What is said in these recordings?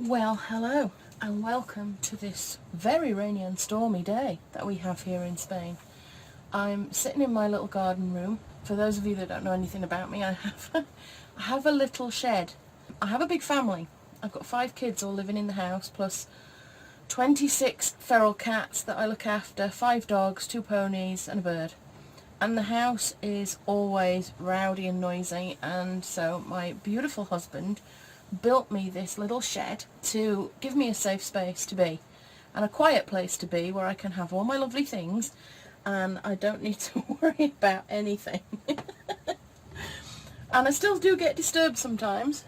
Well, hello and welcome to this very rainy and stormy day that we have here in Spain. I'm sitting in my little garden room. For those of you that don't know anything about me, I have a little shed. I have a big family. I've got 5 kids all living in the house, plus 26 feral cats that I look after, 5 dogs, 2 ponies and a bird. And the house is always rowdy and noisy, and so my beautiful husband built me this little shed to give me a safe space to be and a quiet place to be where I can have all my lovely things and I don't need to worry about anything. And I still do get disturbed sometimes.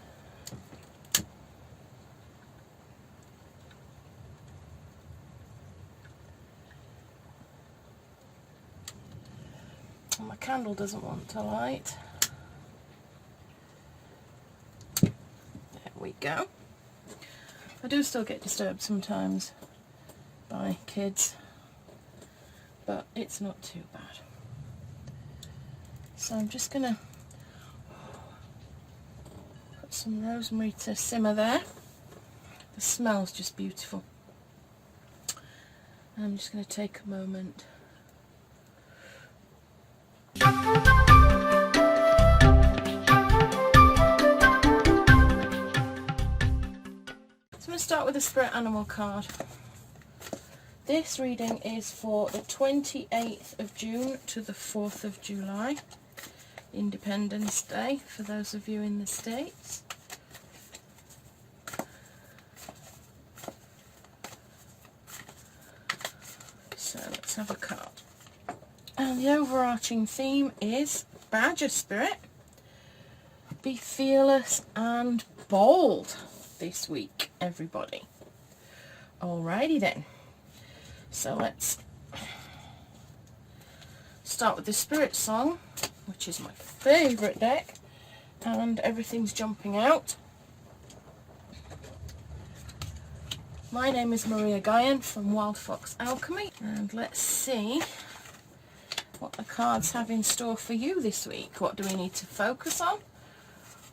And my candle doesn't want to light. We go. I do still get disturbed sometimes by kids, but it's not too bad. So I'm just going to put some rosemary to simmer there. The smell's just beautiful. And I'm just going to take a moment. I'm going to start with the spirit animal card. This reading is for the 28th of June to the 4th of July, Independence Day, for those of you in the States. So let's have a card. And the overarching theme is Badger Spirit. Be fearless and bold this week, everybody. Alrighty then. So let's start with the Spirit Song, which is my favourite deck, and everything's jumping out. My name is Maria Gaian from Wild Fox Alchemy, and let's see what the cards have in store for you this week. What do we need to focus on?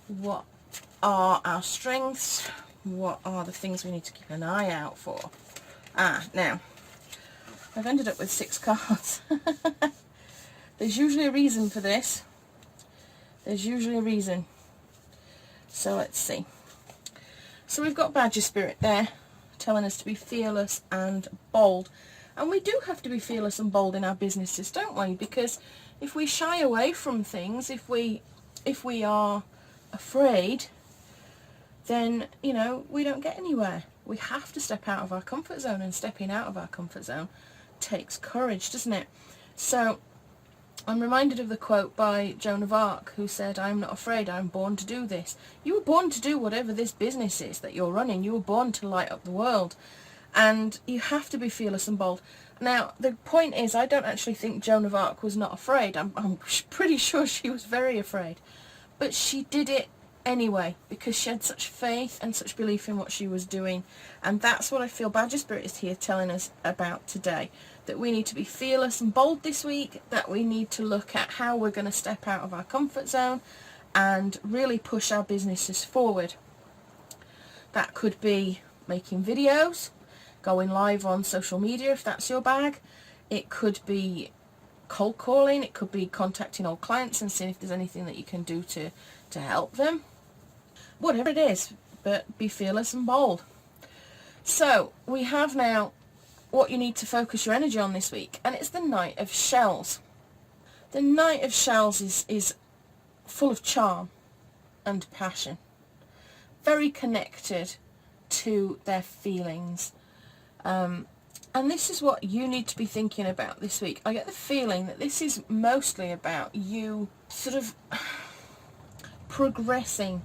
What are our strengths? What are the things we need to keep an eye out for? Now, I've ended up with 6 cards. There's usually a reason for this. There's usually a reason. So let's see. So we've got Badger Spirit there, telling us to be fearless and bold. And we do have to be fearless and bold in our businesses, don't we? Because if we shy away from things, if we are afraid, then, you know, we don't get anywhere. We have to step out of our comfort zone, and stepping out of our comfort zone takes courage, doesn't it? So I'm reminded of the quote by Joan of Arc, who said, "I'm not afraid, I'm born to do this." You were born to do whatever this business is that you're running. You were born to light up the world, and you have to be fearless and bold. Now, the point is, I don't actually think Joan of Arc was not afraid. I'm pretty sure she was very afraid. But she did it anyway, because she had such faith and such belief in what she was doing. And that's what I feel Badger Spirit is here telling us about today. That we need to be fearless and bold this week, that we need to look at how we're going to step out of our comfort zone and really push our businesses forward. That could be making videos, going live on social media if that's your bag. It could be cold calling, it could be contacting old clients and seeing if there's anything that you can do to help them. Whatever it is, but be fearless and bold. So we have now what you need to focus your energy on this week, and it's the Knight of Shells. The Knight of Shells is full of charm and passion, very connected to their feelings, and this is what you need to be thinking about this week. I get the feeling that this is mostly about you sort of progressing,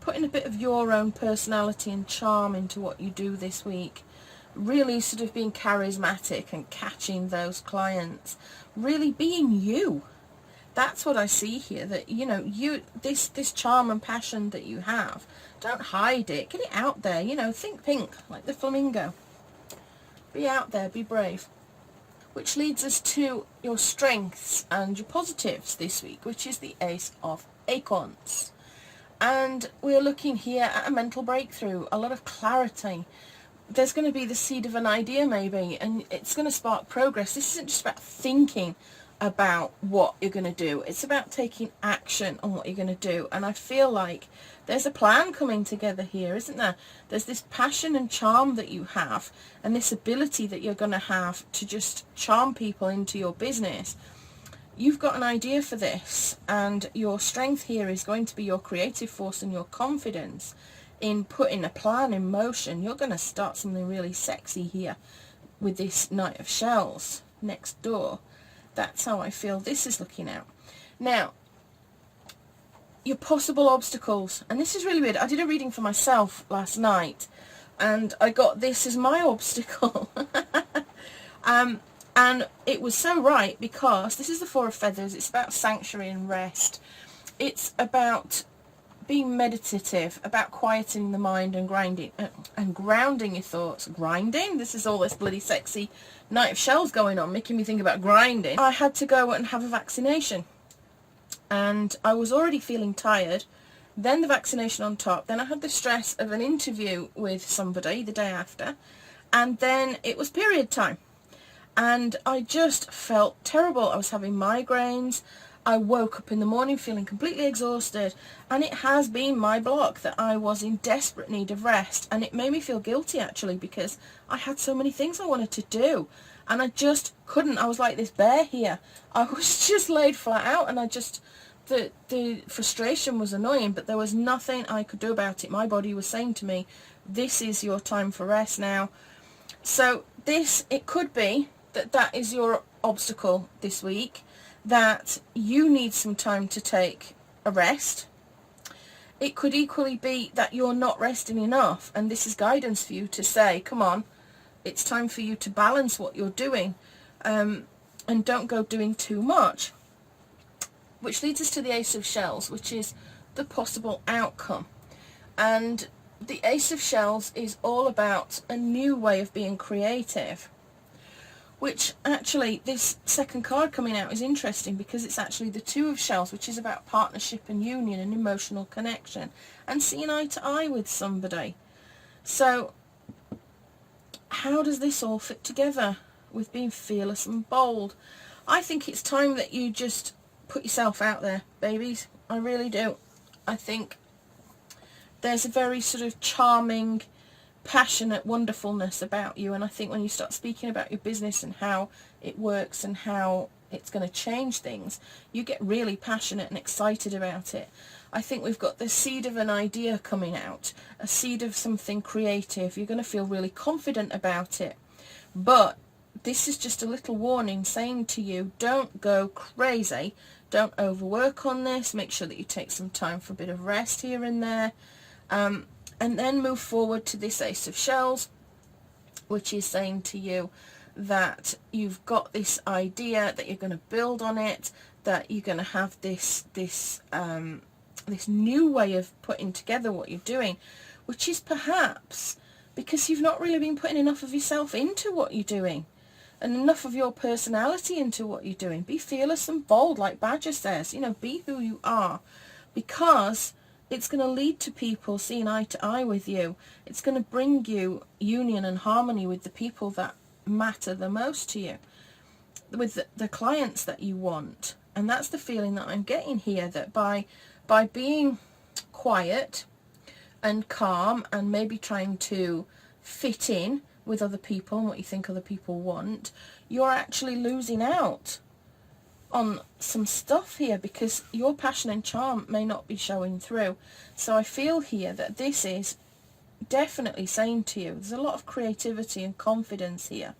putting a bit of your own personality and charm into what you do this week, really sort of being charismatic and catching those clients, really being you. That's what I see here, that, you know, this charm and passion that you have, don't hide it, get it out there, you know, think pink, like the flamingo. Be out there, be brave. Which leads us to your strengths and your positives this week, which is the Ace of Acorns. And we're looking here at a mental breakthrough, a lot of clarity. There's going to be the seed of an idea maybe, and it's going to spark progress. This isn't just about thinking about what you're going to do. It's about taking action on what you're going to do. And I feel like there's a plan coming together here, isn't there? There's this passion and charm that you have, and this ability that you're going to have to just charm people into your business. You've got an idea for this, and your strength here is going to be your creative force and your confidence in putting a plan in motion. You're going to start something really sexy here with this Knight of Shells next door. That's how I feel this is looking out. Now, your possible obstacles, and this is really weird. I did a reading for myself last night, and I got this as my obstacle. And it was so right, because this is the Four of Feathers. It's about sanctuary and rest. It's about being meditative, about quieting the mind and grounding your thoughts. Grinding? This is all this bloody sexy Knight of Shells going on, making me think about grinding. I had to go and have a vaccination, and I was already feeling tired. Then the vaccination on top. Then I had the stress of an interview with somebody the day after, and then it was period time. And I just felt terrible. I was having migraines. I woke up in the morning feeling completely exhausted, and it has been my block that I was in desperate need of rest. And it made me feel guilty, actually, because I had so many things I wanted to do, and I just couldn't. I was like this bear here. I was just laid flat out, and I just, the frustration was annoying, but there was nothing I could do about it. My body was saying to me, this is your time for rest now. So this, it could be that is your obstacle this week, that you need some time to take a rest. It could equally be that you're not resting enough, and this is guidance for you to say, come on, it's time for you to balance what you're doing, and don't go doing too much. Which leads us to the Ace of Shells, which is the possible outcome. And the Ace of Shells is all about a new way of being creative. Which actually, this second card coming out is interesting, because it's actually the Two of Shells, which is about partnership and union and emotional connection and seeing eye to eye with somebody. So how does this all fit together with being fearless and bold? I think it's time that you just put yourself out there, babies. I really do. I think there's a very sort of charming, passionate wonderfulness about you, and I think when you start speaking about your business and how it works and how it's going to change things, you get really passionate and excited about it. I think we've got the seed of an idea coming out, a seed of something creative. You're going to feel really confident about it, but this is just a little warning saying to you, don't go crazy, don't overwork on this. Make sure that you take some time for a bit of rest here and there, and then move forward to this Ace of Shells, which is saying to you that you've got this idea, that you're going to build on it, that you're going to have this new way of putting together what you're doing, which is perhaps because you've not really been putting enough of yourself into what you're doing and enough of your personality into what you're doing. Be fearless and bold, like Badger says. You know, be who you are, because it's going to lead to people seeing eye to eye with you. It's going to bring you union and harmony with the people that matter the most to you, with the clients that you want. And that's the feeling that I'm getting here, that by being quiet and calm and maybe trying to fit in with other people and what you think other people want, you're actually losing out on some stuff here, because your passion and charm may not be showing through. So I feel here that this is definitely saying to you, there's a lot of creativity and confidence here,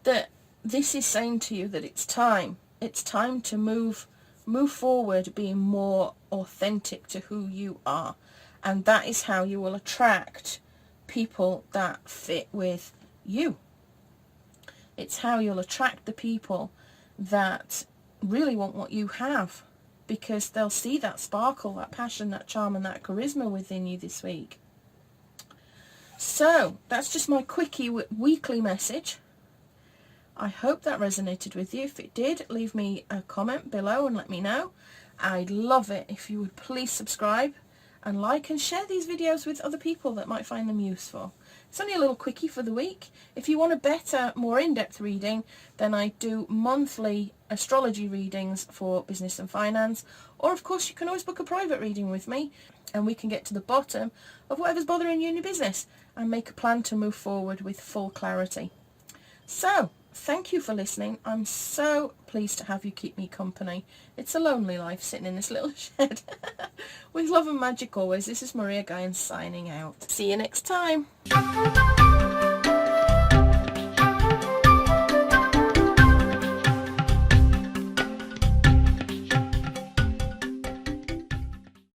that this is saying to you that it's time to move forward, being more authentic to who you are, and that is how you will attract people that fit with you. It's how you'll attract the people that really want what you have, because they'll see that sparkle, that passion, that charm and that charisma within you this week. So that's just my quickie weekly message. I hope that resonated with you. If it did, leave me a comment below and let me know. I'd love it if you would please subscribe and like and share these videos with other people that might find them useful. It's only a little quickie for the week. If you want a better, more in-depth reading, then I do monthly astrology readings for business and finance. Or of course you can always book a private reading with me and we can get to the bottom of whatever's bothering you in your business and make a plan to move forward with full clarity. So, thank you for listening. I'm so pleased to have you keep me company. It's a lonely life sitting in this little shed. With love and magic always, this is Maria Gaian signing out. See you next time.